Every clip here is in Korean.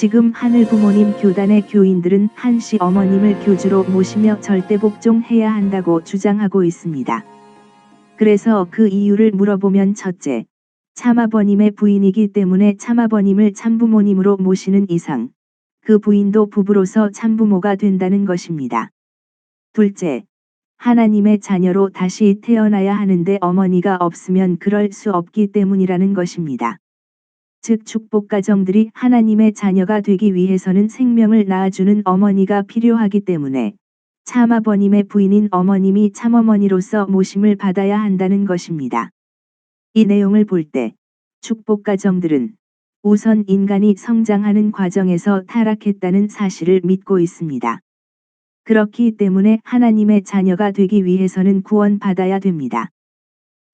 지금 하늘 부모님 교단의 교인들은 한씨 어머님을 교주로 모시며 절대 복종해야 한다고 주장하고 있습니다. 그래서 그 이유를 물어보면 첫째, 참아버님의 부인이기 때문에 참아버님을 참부모님으로 모시는 이상 그 부인도 부부로서 참부모가 된다는 것입니다. 둘째, 하나님의 자녀로 다시 태어나야 하는데 어머니가 없으면 그럴 수 없기 때문이라는 것입니다. 즉 축복가정들이 하나님의 자녀가 되기 위해서는 생명을 낳아주는 어머니가 필요하기 때문에 참아버님의 부인인 어머님이 참어머니로서 모심을 받아야 한다는 것입니다. 이 내용을 볼 때 축복가정들은 우선 인간이 성장하는 과정에서 타락했다는 사실을 믿고 있습니다. 그렇기 때문에 하나님의 자녀가 되기 위해서는 구원받아야 됩니다.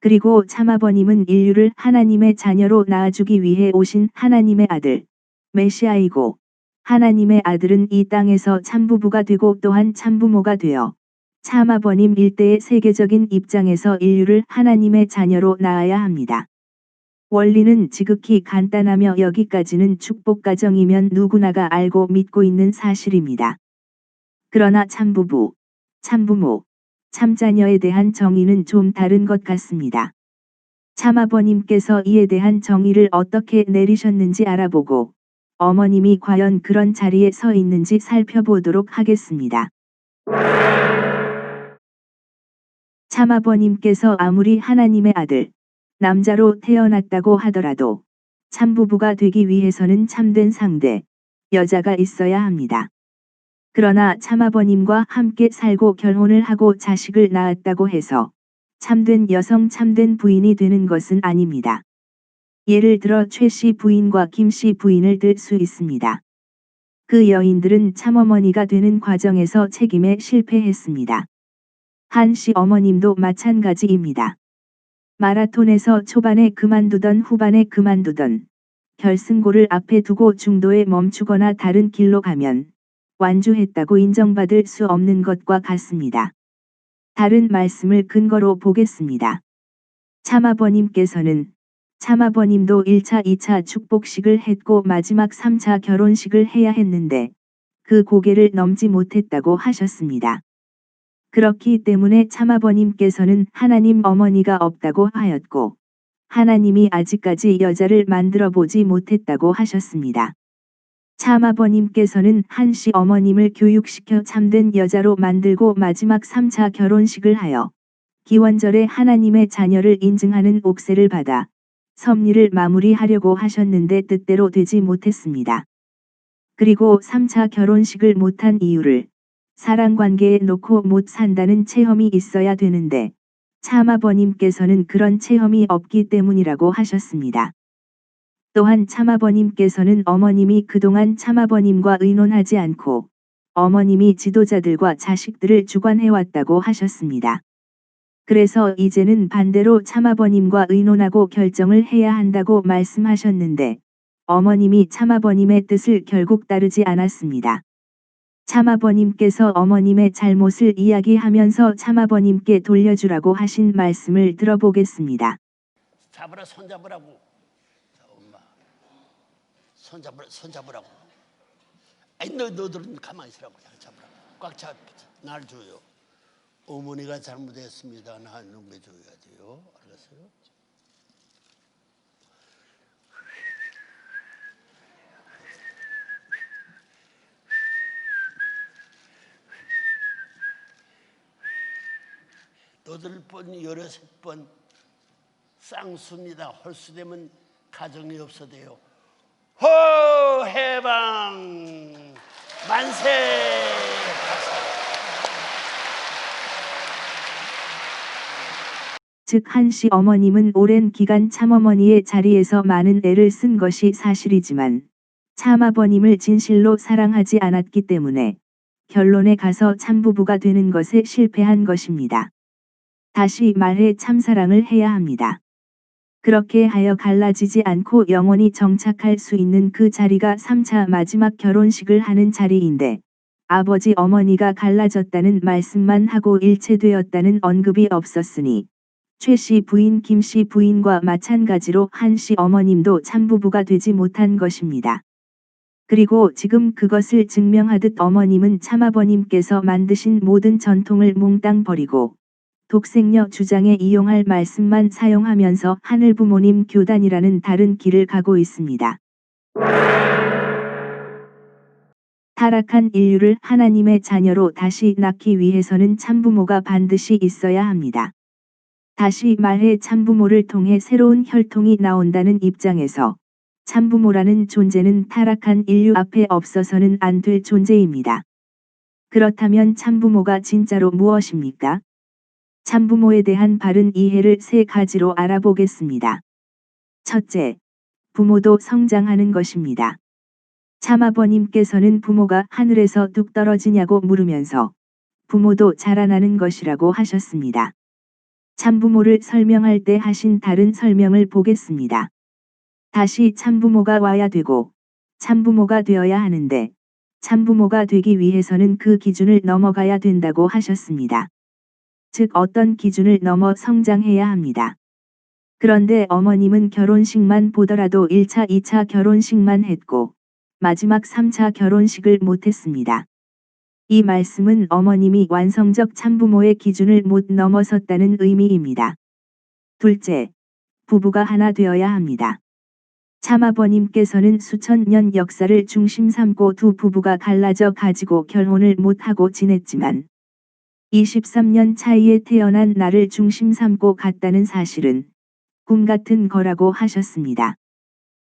그리고 참아버님은 인류를 하나님의 자녀로 낳아주기 위해 오신 하나님의 아들, 메시아이고, 하나님의 아들은 이 땅에서 참부부가 되고 또한 참부모가 되어 참아버님 일대의 세계적인 입장에서 인류를 하나님의 자녀로 낳아야 합니다. 원리는 지극히 간단하며 여기까지는 축복가정이면 누구나가 알고 믿고 있는 사실입니다. 그러나 참부부, 참부모, 참자녀에 대한 정의는 좀 다른 것 같습니다. 참아버님께서 이에 대한 정의를 어떻게 내리셨는지 알아보고 어머님이 과연 그런 자리에 서 있는지 살펴보도록 하겠습니다. 참아버님께서 아무리 하나님의 아들, 남자로 태어났다고 하더라도 참부부가 되기 위해서는 참된 상대, 여자가 있어야 합니다. 그러나 참아버님과 함께 살고 결혼을 하고 자식을 낳았다고 해서 참된 여성 참된 부인이 되는 것은 아닙니다. 예를 들어 최씨 부인과 김씨 부인을 들 수 있습니다. 그 여인들은 참어머니가 되는 과정에서 책임에 실패했습니다. 한씨 어머님도 마찬가지입니다. 마라톤에서 초반에 그만두던 후반에 그만두던 결승골을 앞에 두고 중도에 멈추거나 다른 길로 가면 완주했다고 인정받을 수 없는 것과 같습니다. 다른 말씀을 근거로 보겠습니다. 참아버님께서는 참아버님도 1차, 2차 축복식을 했고 마지막 3차 결혼식을 해야 했는데 그 고개를 넘지 못했다고 하셨습니다. 그렇기 때문에 참아버님께서는 하나님 어머니가 없다고 하였고 하나님이 아직까지 여자를 만들어 보지 못했다고 하셨습니다. 참아버님께서는 한씨 어머님을 교육시켜 참된 여자로 만들고 마지막 3차 결혼식을 하여 기원절에 하나님의 자녀를 인증하는 옥세를 받아 섭리를 마무리하려고 하셨는데 뜻대로 되지 못했습니다. 그리고 3차 결혼식을 못한 이유를 사랑관계에 놓고 못 산다는 체험이 있어야 되는데 참아버님께서는 그런 체험이 없기 때문이라고 하셨습니다. 또한 참아버님께서는 어머님이 그동안 참아버님과 의논하지 않고 어머님이 지도자들과 자식들을 주관해왔다고 하셨습니다. 그래서 이제는 반대로 참아버님과 의논하고 결정을 해야 한다고 말씀하셨는데 어머님이 참아버님의 뜻을 결국 따르지 않았습니다. 참아버님께서 어머님의 잘못을 이야기하면서 참아버님께 돌려주라고 하신 말씀을 들어보겠습니다. 잡으라 손잡으라고. 자, 엄마 손잡으라고. 아니 너들은 가만히 있으라고. 잡으라고. 꽉 잡. 날 줘요. 어머니가 잘못했습니다. 나 넘겨줘야 돼요. 알았어요? 여덟 번, 열여섯 번 쌍수입니다. 홀수되면 가정이 없어돼요. 호 해방 만세. 즉 한씨 어머님은 오랜 기간 참어머니의 자리에서 많은 애를 쓴 것이 사실이지만 참아버님을 진실로 사랑하지 않았기 때문에 결론에 가서 참부부가 되는 것에 실패한 것입니다. 다시 말해 참사랑을 해야 합니다. 그렇게 하여 갈라지지 않고 영원히 정착할 수 있는 그 자리가 3차 마지막 결혼식을 하는 자리인데 아버지 어머니가 갈라졌다는 말씀만 하고 일체되었다는 언급이 없었으니 최씨 부인 김씨 부인과 마찬가지로 한씨 어머님도 참부부가 되지 못한 것입니다. 그리고 지금 그것을 증명하듯 어머님은 참아버님께서 만드신 모든 전통을 몽땅 버리고 독생녀 주장에 이용할 말씀만 사용하면서 하늘부모님 교단이라는 다른 길을 가고 있습니다. 타락한 인류를 하나님의 자녀로 다시 낳기 위해서는 참부모가 반드시 있어야 합니다. 다시 말해 참부모를 통해 새로운 혈통이 나온다는 입장에서 참부모라는 존재는 타락한 인류 앞에 없어서는 안 될 존재입니다. 그렇다면 참부모가 진짜로 무엇입니까? 참부모에 대한 바른 이해를 세 가지로 알아보겠습니다. 첫째, 부모도 성장하는 것입니다. 참아버님께서는 부모가 하늘에서 뚝 떨어지냐고 물으면서 부모도 자라나는 것이라고 하셨습니다. 참부모를 설명할 때 하신 다른 설명을 보겠습니다. 다시 참부모가 와야 되고 참부모가 되어야 하는데 참부모가 되기 위해서는 그 기준을 넘어가야 된다고 하셨습니다. 즉 어떤 기준을 넘어 성장해야 합니다. 그런데 어머님은 결혼식만 보더라도 1차, 2차 결혼식만 했고 마지막 3차 결혼식을 못했습니다. 이 말씀은 어머님이 완성적 참부모의 기준을 못 넘어섰다는 의미입니다. 둘째, 부부가 하나 되어야 합니다. 참아버님께서는 수천 년 역사를 중심 삼고 두 부부가 갈라져 가지고 결혼을 못하고 지냈지만 23년 차이에 태어난 나를 중심 삼고 갔다는 사실은 꿈 같은 거라고 하셨습니다.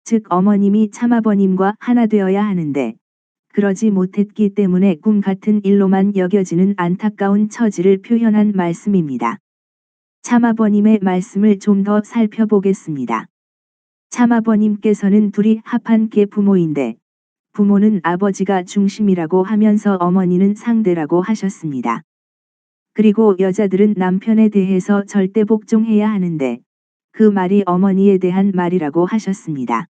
즉 어머님이 참아버님과 하나 되어야 하는데 그러지 못했기 때문에 꿈 같은 일로만 여겨지는 안타까운 처지를 표현한 말씀입니다. 참아버님의 말씀을 좀 더 살펴보겠습니다. 참아버님께서는 둘이 합한 개 부모인데 부모는 아버지가 중심이라고 하면서 어머니는 상대라고 하셨습니다. 그리고 여자들은 남편에 대해서 절대 복종해야 하는데 그 말이 어머니에 대한 말이라고 하셨습니다.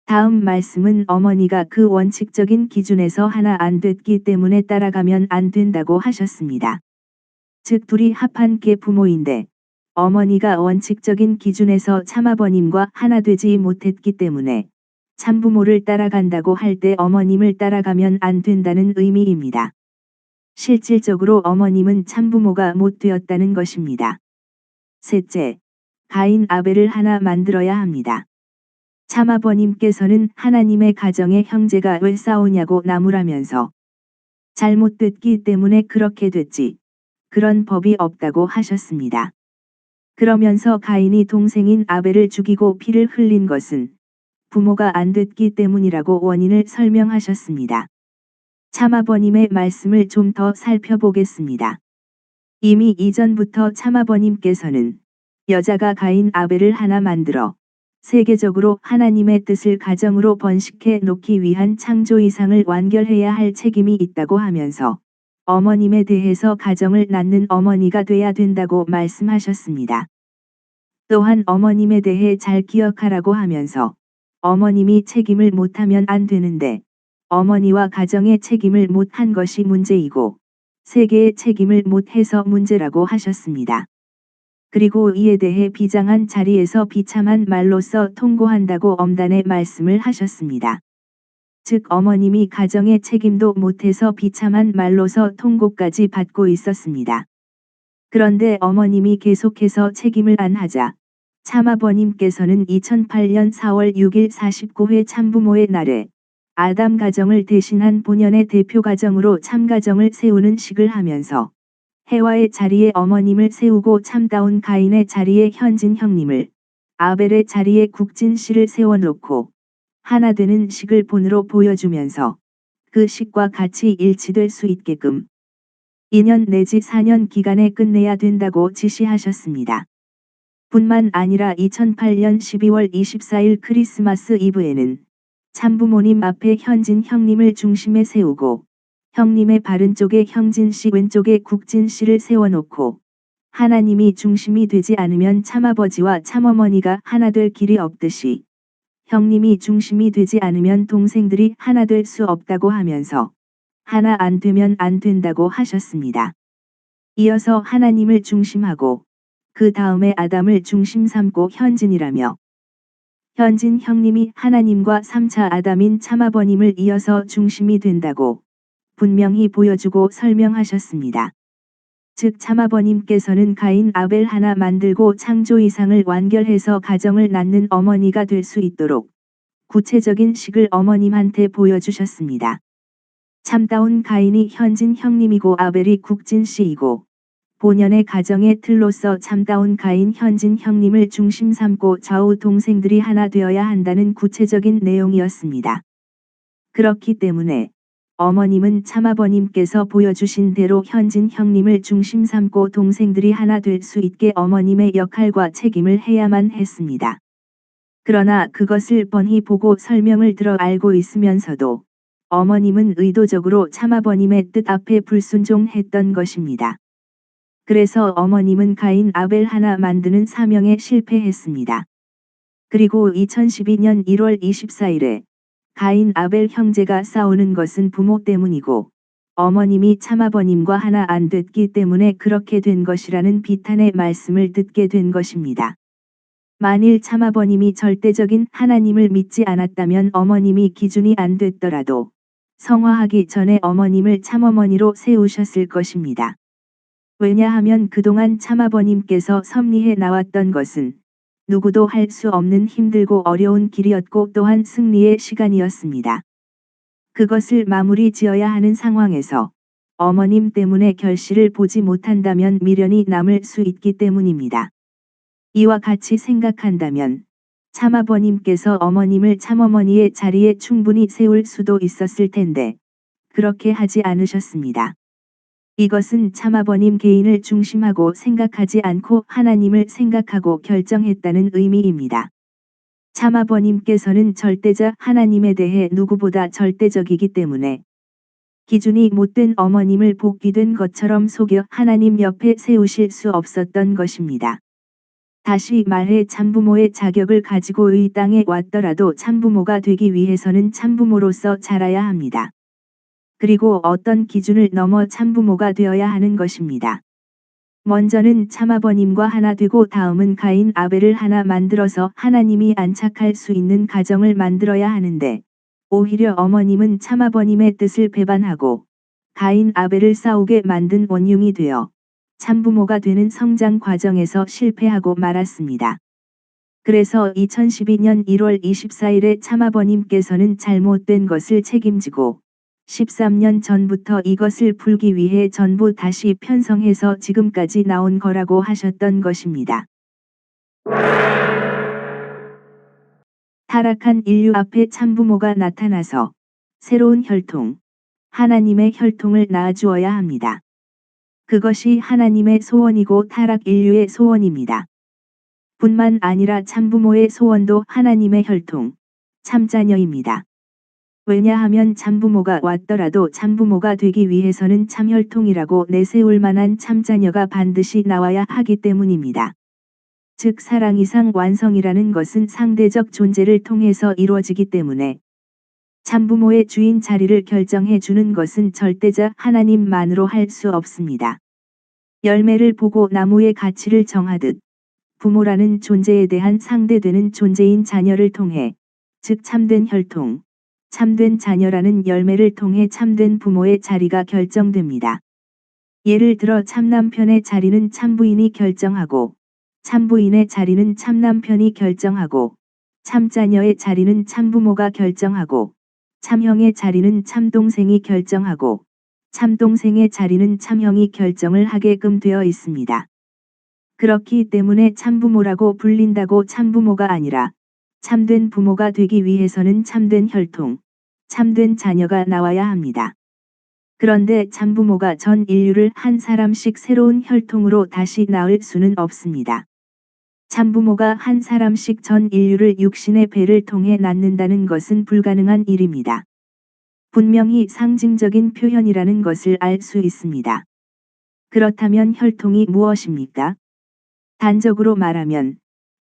다음 말씀은 어머니가 그 원칙적인 기준에서 하나 안 됐기 때문에 따라가면 안 된다고 하셨습니다. 즉 둘이 합한 개 부모인데 어머니가 원칙적인 기준에서 참아버님과 하나 되지 못했기 때문에 참부모를 따라간다고 할 때 어머님을 따라가면 안 된다는 의미입니다. 실질적으로 어머님은 참부모가 못 되었다는 것입니다. 셋째, 가인 아벨을 하나 만들어야 합니다. 참아버님께서는 하나님의 가정에 형제가 왜 싸우냐고 나무라면서 잘못됐기 때문에 그렇게 됐지. 그런 법이 없다고 하셨습니다. 그러면서 가인이 동생인 아벨을 죽이고 피를 흘린 것은 부모가 안 됐기 때문이라고 원인을 설명하셨습니다. 참아버님의 말씀을 좀 더 살펴보겠습니다. 이미 이전부터 참아버님께서는 여자가 가인 아벨을 하나 만들어 세계적으로 하나님의 뜻을 가정으로 번식해 놓기 위한 창조 이상을 완결해야 할 책임이 있다고 하면서 어머님에 대해서 가정을 낳는 어머니가 돼야 된다고 말씀하셨습니다. 또한 어머님에 대해 잘 기억하라고 하면서 어머님이 책임을 못하면 안 되는데 어머니와 가정의 책임을 못한 것이 문제이고 세계의 책임을 못해서 문제라고 하셨습니다. 그리고 이에 대해 비장한 자리에서 비참한 말로써 통고한다고 엄단의 말씀을 하셨습니다. 즉 어머님이 가정의 책임도 못해서 비참한 말로서 통고까지 받고 있었습니다. 그런데 어머님이 계속해서 책임을 안 하자 참아버님께서는 2008년 4월 6일 49회 참부모의 날에 아담 가정을 대신한 본연의 대표 가정으로 참가정을 세우는 식을 하면서 해와의 자리에 어머님을 세우고 참다운 가인의 자리에 현진 형님을, 아벨의 자리에 국진 씨를 세워놓고 하나 되는 식을 본으로 보여주면서 그 식과 같이 일치될 수 있게끔 2년 내지 4년 기간에 끝내야 된다고 지시하셨습니다. 뿐만 아니라 2008년 12월 24일 크리스마스 이브에는 참부모님 앞에 현진 형님을 중심에 세우고 형님의 바른쪽에 형진 씨 왼쪽에 국진 씨를 세워놓고 하나님이 중심이 되지 않으면 참아버지와 참어머니가 하나 될 길이 없듯이 형님이 중심이 되지 않으면 동생들이 하나 될 수 없다고 하면서 하나 안 되면 안 된다고 하셨습니다. 이어서 하나님을 중심하고 그 다음에 아담을 중심 삼고 현진이라며 현진 형님이 하나님과 3차 아담인 참아버님을 이어서 중심이 된다고 분명히 보여주고 설명하셨습니다. 즉 참아버님께서는 가인 아벨 하나 만들고 창조 이상을 완결해서 가정을 낳는 어머니가 될 수 있도록 구체적인 식을 어머님한테 보여주셨습니다. 참다운 가인이 현진 형님이고 아벨이 국진 씨이고 본연의 가정의 틀로서 참다운 가인 현진 형님을 중심 삼고 좌우 동생들이 하나 되어야 한다는 구체적인 내용이었습니다. 그렇기 때문에 어머님은 참아버님께서 보여주신 대로 현진 형님을 중심 삼고 동생들이 하나 될 수 있게 어머님의 역할과 책임을 해야만 했습니다. 그러나 그것을 뻔히 보고 설명을 들어 알고 있으면서도 어머님은 의도적으로 참아버님의 뜻 앞에 불순종했던 것입니다. 그래서 어머님은 가인 아벨 하나 만드는 사명에 실패했습니다. 그리고 2012년 1월 24일에 가인 아벨 형제가 싸우는 것은 부모 때문이고 어머님이 참아버님과 하나 안 됐기 때문에 그렇게 된 것이라는 비탄의 말씀을 듣게 된 것입니다. 만일 참아버님이 절대적인 하나님을 믿지 않았다면 어머님이 기준이 안 됐더라도 성화하기 전에 어머님을 참어머니로 세우셨을 것입니다. 왜냐하면 그동안 참아버님께서 섭리해 나왔던 것은 누구도 할 수 없는 힘들고 어려운 길이었고 또한 승리의 시간이었습니다. 그것을 마무리 지어야 하는 상황에서 어머님 때문에 결실을 보지 못한다면 미련이 남을 수 있기 때문입니다. 이와 같이 생각한다면 참아버님께서 어머님을 참어머니의 자리에 충분히 세울 수도 있었을 텐데 그렇게 하지 않으셨습니다. 이것은 참아버님 개인을 중심하고 생각하지 않고 하나님을 생각하고 결정했다는 의미입니다. 참아버님께서는 절대자 하나님에 대해 누구보다 절대적이기 때문에 기준이 못된 어머님을 복귀된 것처럼 속여 하나님 옆에 세우실 수 없었던 것입니다. 다시 말해 참부모의 자격을 가지고 이 땅에 왔더라도 참부모가 되기 위해서는 참부모로서 자라야 합니다. 그리고 어떤 기준을 넘어 참부모가 되어야 하는 것입니다. 먼저는 참아버님과 하나 되고 다음은 가인 아벨을 하나 만들어서 하나님이 안착할 수 있는 가정을 만들어야 하는데 오히려 어머님은 참아버님의 뜻을 배반하고 가인 아벨을 싸우게 만든 원흉이 되어 참부모가 되는 성장 과정에서 실패하고 말았습니다. 그래서 2012년 1월 24일에 참아버님께서는 잘못된 것을 책임지고 13년 전부터 이것을 풀기 위해 전부 다시 편성해서 지금까지 나온 거라고 하셨던 것입니다. 타락한 인류 앞에 참부모가 나타나서 새로운 혈통, 하나님의 혈통을 낳아주어야 합니다. 그것이 하나님의 소원이고 타락 인류의 소원입니다. 뿐만 아니라 참부모의 소원도 하나님의 혈통, 참자녀입니다. 왜냐하면 참부모가 왔더라도 참부모가 되기 위해서는 참혈통이라고 내세울 만한 참자녀가 반드시 나와야 하기 때문입니다. 즉 사랑 이상 완성이라는 것은 상대적 존재를 통해서 이루어지기 때문에 참부모의 주인 자리를 결정해 주는 것은 절대자 하나님만으로 할 수 없습니다. 열매를 보고 나무의 가치를 정하듯 부모라는 존재에 대한 상대되는 존재인 자녀를 통해 즉 참된 혈통, 참된 자녀라는 열매를 통해 참된 부모의 자리가 결정됩니다. 예를 들어 참남편의 자리는 참부인이 결정하고 참부인의 자리는 참남편이 결정하고 참자녀의 자리는 참부모가 결정하고 참형의 자리는 참동생이 결정하고 참동생의 자리는 참형이 결정을 하게끔 되어 있습니다. 그렇기 때문에 참부모라고 불린다고 참부모가 아니라 참된 부모가 되기 위해서는 참된 혈통, 참된 자녀가 나와야 합니다. 그런데 참부모가 전 인류를 한 사람씩 새로운 혈통으로 다시 낳을 수는 없습니다. 참부모가 한 사람씩 전 인류를 육신의 배를 통해 낳는다는 것은 불가능한 일입니다. 분명히 상징적인 표현이라는 것을 알 수 있습니다. 그렇다면 혈통이 무엇입니까? 단적으로 말하면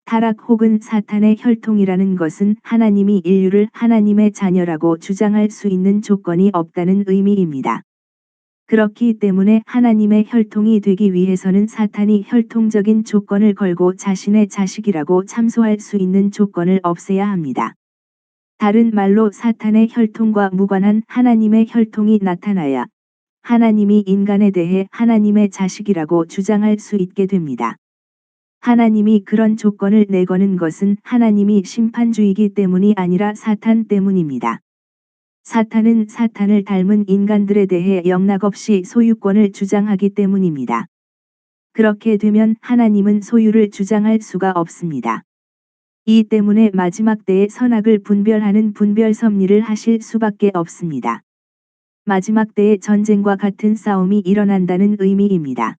타락 혹은 사탄의 혈통이라는 것은 하나님이 인류를 하나님의 자녀라고 주장할 수 있는 조건이 없다는 의미입니다. 그렇기 때문에 하나님의 혈통이 되기 위해서는 사탄이 혈통적인 조건을 걸고 자신의 자식이라고 참소할 수 있는 조건을 없애야 합니다. 다른 말로 사탄의 혈통과 무관한 하나님의 혈통이 나타나야 하나님이 인간에 대해 하나님의 자식이라고 주장할 수 있게 됩니다. 하나님이 그런 조건을 내거는 것은 하나님이 심판주이기 때문이 아니라 사탄 때문입니다. 사탄은 사탄을 닮은 인간들에 대해 영락없이 소유권을 주장하기 때문입니다. 그렇게 되면 하나님은 소유를 주장할 수가 없습니다. 이 때문에 마지막 때에 선악을 분별하는 분별 섭리를 하실 수밖에 없습니다. 마지막 때에 전쟁과 같은 싸움이 일어난다는 의미입니다.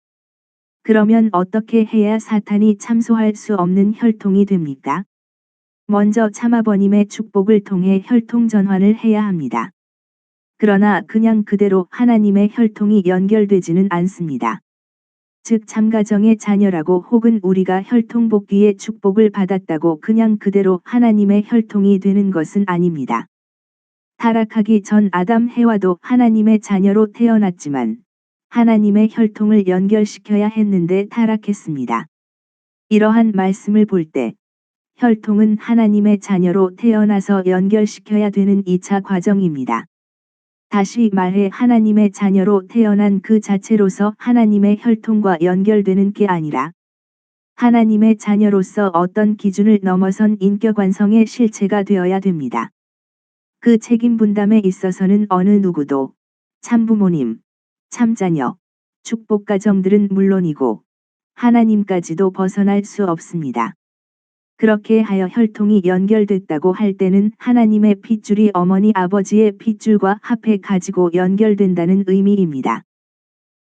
그러면 어떻게 해야 사탄이 참소할 수 없는 혈통이 됩니까? 먼저 참아버님의 축복을 통해 혈통 전환을 해야 합니다. 그러나 그냥 그대로 하나님의 혈통이 연결되지는 않습니다. 즉 참가정의 자녀라고 혹은 우리가 혈통 복귀의 축복을 받았다고 그냥 그대로 하나님의 혈통이 되는 것은 아닙니다. 타락하기 전 아담 해와도 하나님의 자녀로 태어났지만 하나님의 혈통을 연결시켜야 했는데 타락했습니다. 이러한 말씀을 볼 때 혈통은 하나님의 자녀로 태어나서 연결시켜야 되는 2차 과정입니다. 다시 말해 하나님의 자녀로 태어난 그 자체로서 하나님의 혈통과 연결되는 게 아니라 하나님의 자녀로서 어떤 기준을 넘어선 인격 완성의 실체가 되어야 됩니다. 그 책임 분담에 있어서는 어느 누구도 참부모님, 참자녀, 축복가정들은 물론이고 하나님까지도 벗어날 수 없습니다. 그렇게 하여 혈통이 연결됐다고 할 때는 하나님의 핏줄이 어머니 아버지의 핏줄과 합해 가지고 연결된다는 의미입니다.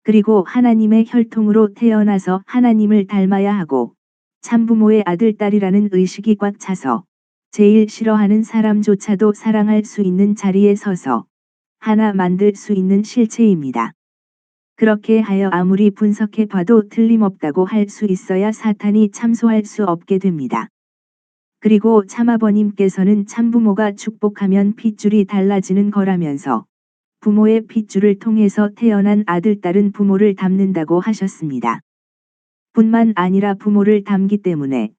그리고 하나님의 혈통으로 태어나서 하나님을 닮아야 하고 참부모의 아들 딸이라는 의식이 꽉 차서 제일 싫어하는 사람조차도 사랑할 수 있는 자리에 서서 하나 만들 수 있는 실체입니다. 그렇게 하여 아무리 분석해 봐도 틀림없다고 할 수 있어야 사탄이 참소할 수 없게 됩니다. 그리고 참아버님께서는 참부모가 축복하면 핏줄이 달라지는 거라면서 부모의 핏줄을 통해서 태어난 아들 딸은 부모를 닮는다고 하셨습니다. 뿐만 아니라 부모를 닮기 때문에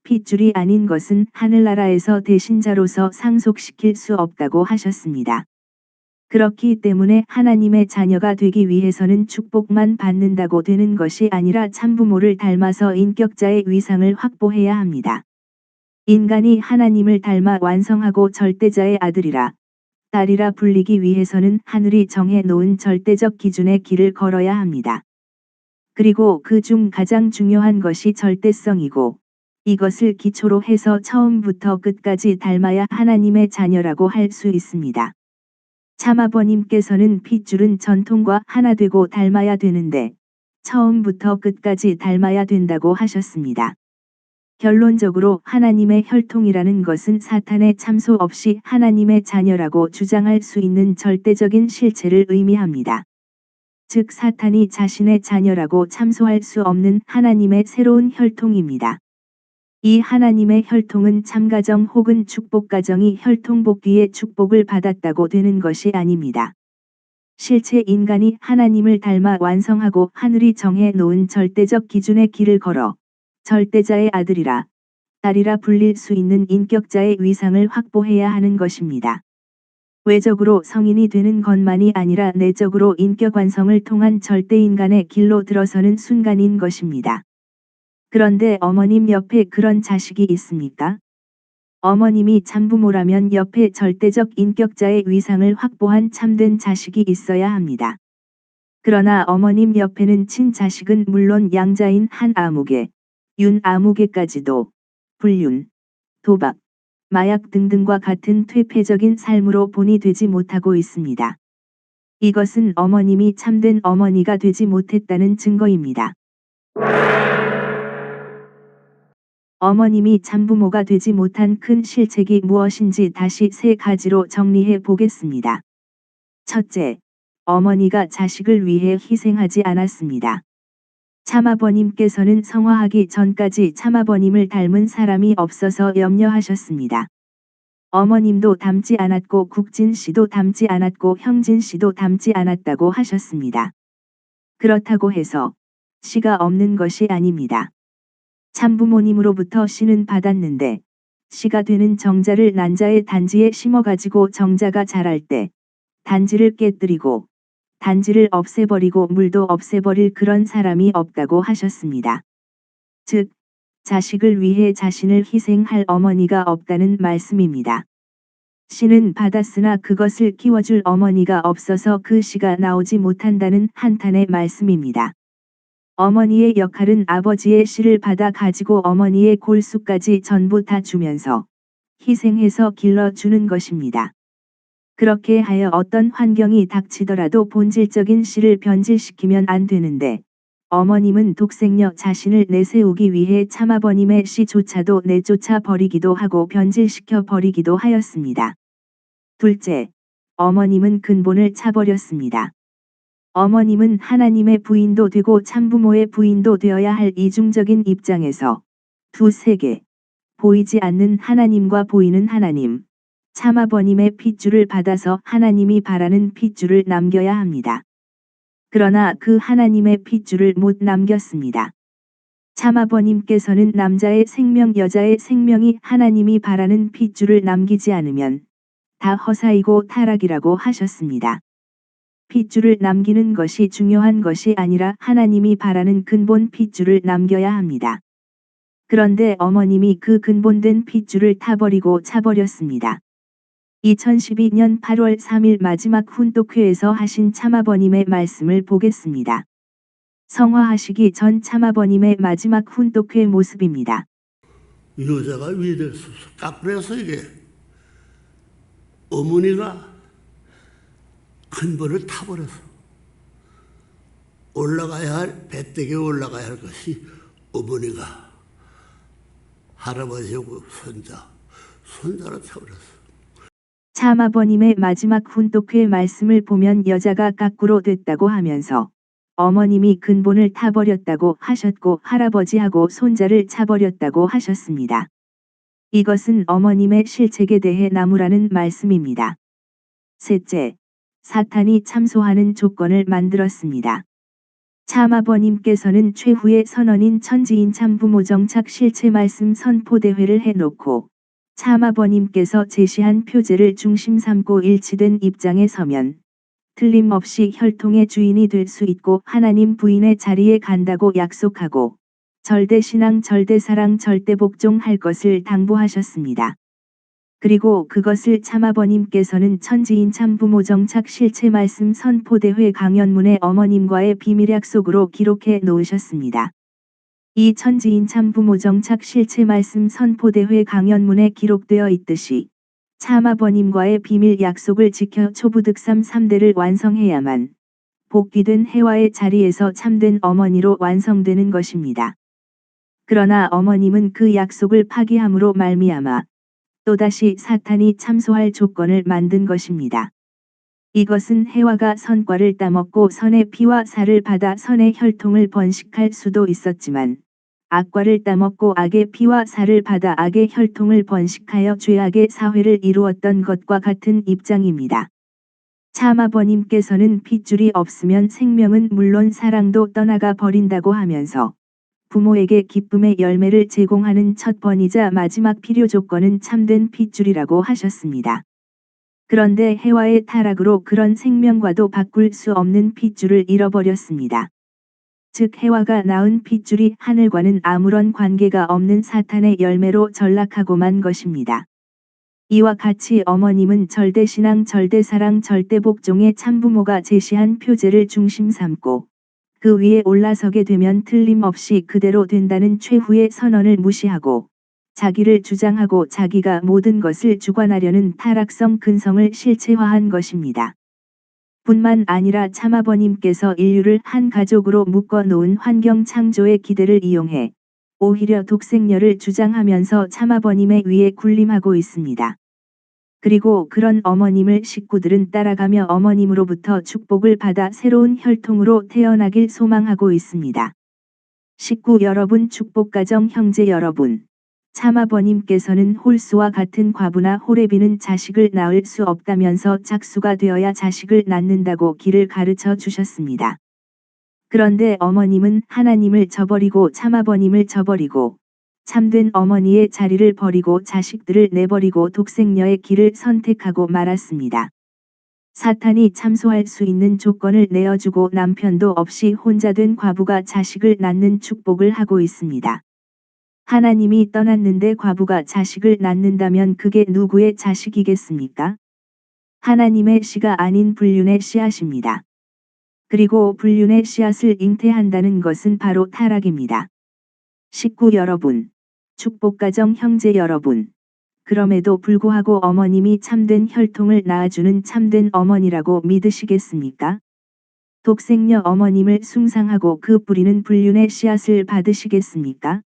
핏줄이 아닌 것은 하늘나라에서 대신자로서 상속시킬 수 없다고 하셨습니다. 그렇기 때문에 하나님의 자녀가 되기 위해서는 축복만 받는다고 되는 것이 아니라 참부모를 닮아서 인격자의 위상을 확보해야 합니다. 인간이 하나님을 닮아 완성하고 절대자의 아들이라 딸이라 불리기 위해서는 하늘이 정해 놓은 절대적 기준의 길을 걸어야 합니다. 그리고 그 중 가장 중요한 것이 절대성이고 이것을 기초로 해서 처음부터 끝까지 닮아야 하나님의 자녀라고 할 수 있습니다. 참아버님께서는 핏줄은 전통과 하나 되고 닮아야 되는데 처음부터 끝까지 닮아야 된다고 하셨습니다. 결론적으로 하나님의 혈통이라는 것은 사탄의 참소 없이 하나님의 자녀라고 주장할 수 있는 절대적인 실체를 의미합니다. 즉 사탄이 자신의 자녀라고 참소할 수 없는 하나님의 새로운 혈통입니다. 이 하나님의 혈통은 참가정 혹은 축복가정이 혈통복귀의 축복을 받았다고 되는 것이 아닙니다. 실제 인간이 하나님을 닮아 완성하고 하늘이 정해 놓은 절대적 기준의 길을 걸어 절대자의 아들이라 딸이라 불릴 수 있는 인격자의 위상을 확보해야 하는 것입니다. 외적으로 성인이 되는 것만이 아니라 내적으로 인격 완성을 통한 절대인간의 길로 들어서는 순간인 것입니다. 그런데 어머님 옆에 그런 자식이 있습니까? 어머님이 참부모라면 옆에 절대적 인격자의 위상을 확보한 참된 자식이 있어야 합니다. 그러나 어머님 옆에는 친자식은 물론 양자인 한 아무개, 윤 아무개까지도 불륜, 도박, 마약 등등과 같은 퇴폐적인 삶으로 본이 되지 못하고 있습니다. 이것은 어머님이 참된 어머니가 되지 못했다는 증거입니다. 어머님이 참부모가 되지 못한 큰 실책이 무엇인지 다시 3가지로 정리해 보겠습니다. 첫째, 어머니가 자식을 위해 희생하지 않았습니다. 참아버님께서는 성화하기 전까지 참아버님을 닮은 사람이 없어서 염려하셨습니다. 어머님도 닮지 않았고 국진 씨도 닮지 않았고 형진 씨도 닮지 않았다고 하셨습니다. 그렇다고 해서 씨가 없는 것이 아닙니다. 참부모님으로부터 씨는 받았는데 씨가 되는 정자를 난자의 단지에 심어가지고 정자가 자랄 때 단지를 깨뜨리고 단지를 없애버리고 물도 없애버릴 그런 사람이 없다고 하셨습니다. 즉, 자식을 위해 자신을 희생할 어머니가 없다는 말씀입니다. 씨는 받았으나 그것을 키워줄 어머니가 없어서 그 씨가 나오지 못한다는 한탄의 말씀입니다. 어머니의 역할은 아버지의 씨를 받아 가지고 어머니의 골수까지 전부 다 주면서 희생해서 길러주는 것입니다. 그렇게 하여 어떤 환경이 닥치더라도 본질적인 씨를 변질시키면 안 되는데 어머님은 독생녀 자신을 내세우기 위해 참아버님의 씨조차도 내쫓아 버리기도 하고 변질시켜 버리기도 하였습니다. 둘째, 어머님은 근본을 차버렸습니다. 어머님은 하나님의 부인도 되고 참부모의 부인도 되어야 할 이중적인 입장에서 두 세계, 보이지 않는 하나님과 보이는 하나님, 참아버님의 핏줄을 받아서 하나님이 바라는 핏줄을 남겨야 합니다. 그러나 그 하나님의 핏줄을 못 남겼습니다. 참아버님께서는 남자의 생명 여자의 생명이 하나님이 바라는 핏줄을 남기지 않으면 다 허사이고 타락이라고 하셨습니다. 핏줄을 남기는 것이 중요한 것이 아니라 하나님이 바라는 근본 핏줄을 남겨야 합니다. 그런데 어머님이 그 근본된 핏줄을 타버리고 차버렸습니다. 2012년 8월 3일 마지막 훈독회에서 하신 참아버님의 말씀을 보겠습니다. 성화하시기 전 참아버님의 마지막 훈독회 모습입니다. 여자가 왜 됐어? 까불어서 이게 어머니가 근본을 타버려서 올라가야 할 배때기에 올라가야 할 것이 어머니가 할아버지하고 손자로 타버렸어. 참아버님의 마지막 훈독회 말씀을 보면 여자가 까꾸로 됐다고 하면서 어머님이 근본을 타버렸다고 하셨고 할아버지하고 손자를 차버렸다고 하셨습니다. 이것은 어머님의 실책에 대해 나무라는 말씀입니다. 셋째, 사탄이 참소하는 조건을 만들었습니다. 참아버님께서는 최후의 선언인 천지인 참부모 정착 실체 말씀 선포대회를 해놓고 참아버님께서 제시한 표제를 중심 삼고 일치된 입장에 서면 틀림없이 혈통의 주인이 될 수 있고 하나님 부인의 자리에 간다고 약속하고 절대신앙 절대사랑 절대복종할 것을 당부하셨습니다. 그리고 그것을 참아버님께서는 천지인 참부모 정착 실체 말씀 선포대회 강연문에 어머님과의 비밀 약속으로 기록해 놓으셨습니다. 이 천지인 참부모 정착 실체 말씀 선포대회 강연문에 기록되어 있듯이 참아버님과의 비밀 약속을 지켜 초부득삼 3대를 완성해야만 복귀된 해와의 자리에서 참된 어머니로 완성되는 것입니다. 그러나 어머님은 그 약속을 파기함으로 말미암아 또다시 사탄이 참소할 조건을 만든 것입니다. 이것은 해와가 선과를 따먹고 선의 피와 살을 받아 선의 혈통을 번식할 수도 있었지만 악과를 따먹고 악의 피와 살을 받아 악의 혈통을 번식하여 죄악의 사회를 이루었던 것과 같은 입장입니다. 참아버님께서는 핏줄이 없으면 생명은 물론 사랑도 떠나가 버린다고 하면서 부모에게 기쁨의 열매를 제공하는 첫 번이자 마지막 필요 조건은 참된 핏줄이라고 하셨습니다. 그런데 해와의 타락으로 그런 생명과도 바꿀 수 없는 핏줄을 잃어버렸습니다. 즉 해와가 낳은 핏줄이 하늘과는 아무런 관계가 없는 사탄의 열매로 전락하고만 것입니다. 이와 같이 어머님은 절대신앙 절대사랑 절대복종의 참부모가 제시한 표제를 중심 삼고 그 위에 올라서게 되면 틀림없이 그대로 된다는 최후의 선언을 무시하고 자기를 주장하고 자기가 모든 것을 주관하려는 타락성 근성을 실체화한 것입니다. 뿐만 아니라 참아버님께서 인류를 한 가족으로 묶어 놓은 환경 창조의 기대를 이용해 오히려 독생녀를 주장하면서 참아버님의 위에 군림하고 있습니다. 그리고 그런 어머님을 식구들은 따라가며 어머님으로부터 축복을 받아 새로운 혈통으로 태어나길 소망하고 있습니다. 식구 여러분 축복가정 형제 여러분, 참아버님께서는 홀수와 같은 과부나 호레비는 자식을 낳을 수 없다면서 작수가 되어야 자식을 낳는다고 길을 가르쳐 주셨습니다. 그런데 어머님은 하나님을 저버리고 참아버님을 저버리고 참된 어머니의 자리를 버리고 자식들을 내버리고 독생녀의 길을 선택하고 말았습니다. 사탄이 참소할 수 있는 조건을 내어주고 남편도 없이 혼자 된 과부가 자식을 낳는 축복을 하고 있습니다. 하나님이 떠났는데 과부가 자식을 낳는다면 그게 누구의 자식이겠습니까? 하나님의 씨가 아닌 불륜의 씨앗입니다. 그리고 불륜의 씨앗을 잉태한다는 것은 바로 타락입니다. 식구 여러분, 축복가정 형제 여러분, 그럼에도 불구하고 어머님이 참된 혈통을 낳아주는 참된 어머니라고 믿으시겠습니까? 독생녀 어머님을 숭상하고 그 뿌리는 불륜의 씨앗을 받으시겠습니까?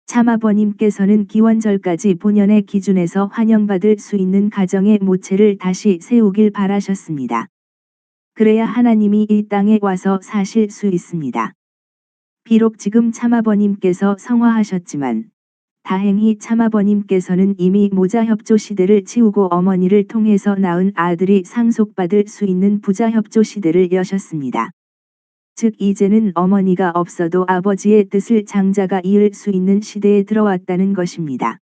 참아버님께서는 기원절까지 본연의 기준에서 환영받을 수 있는 가정의 모체를 다시 세우길 바라셨습니다. 그래야 하나님이 이 땅에 와서 사실 수 있습니다. 비록 지금 참아버님께서 성화하셨지만 다행히 참아버님께서는 이미 모자협조 시대를 치우고 어머니를 통해서 낳은 아들이 상속받을 수 있는 부자협조 시대를 여셨습니다. 즉 이제는 어머니가 없어도 아버지의 뜻을 장자가 이을 수 있는 시대에 들어왔다는 것입니다.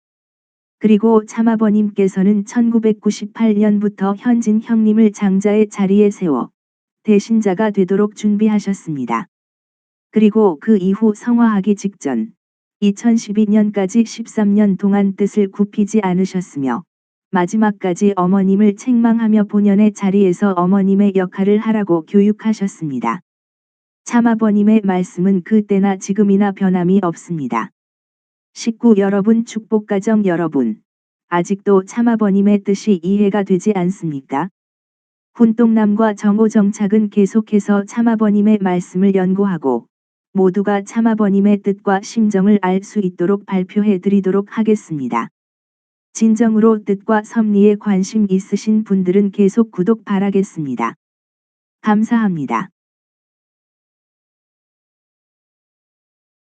그리고 참아버님께서는 1998년부터 현진 형님을 장자의 자리에 세워 대신자가 되도록 준비하셨습니다. 그리고 그 이후 성화하기 직전 2012년까지 13년 동안 뜻을 굽히지 않으셨으며 마지막까지 어머님을 책망하며 본연의 자리에서 어머님의 역할을 하라고 교육하셨습니다. 참아버님의 말씀은 그때나 지금이나 변함이 없습니다. 식구 여러분, 축복가정 여러분, 아직도 참아버님의 뜻이 이해가 되지 않습니까? 훈동남과 정오정착은 계속해서 참아버님의 말씀을 연구하고 모두가 참아버님의 뜻과 심정을 알 수 있도록 발표해 드리도록 하겠습니다. 진정으로 뜻과 섭리에 관심 있으신 분들은 계속 구독 바라겠습니다. 감사합니다.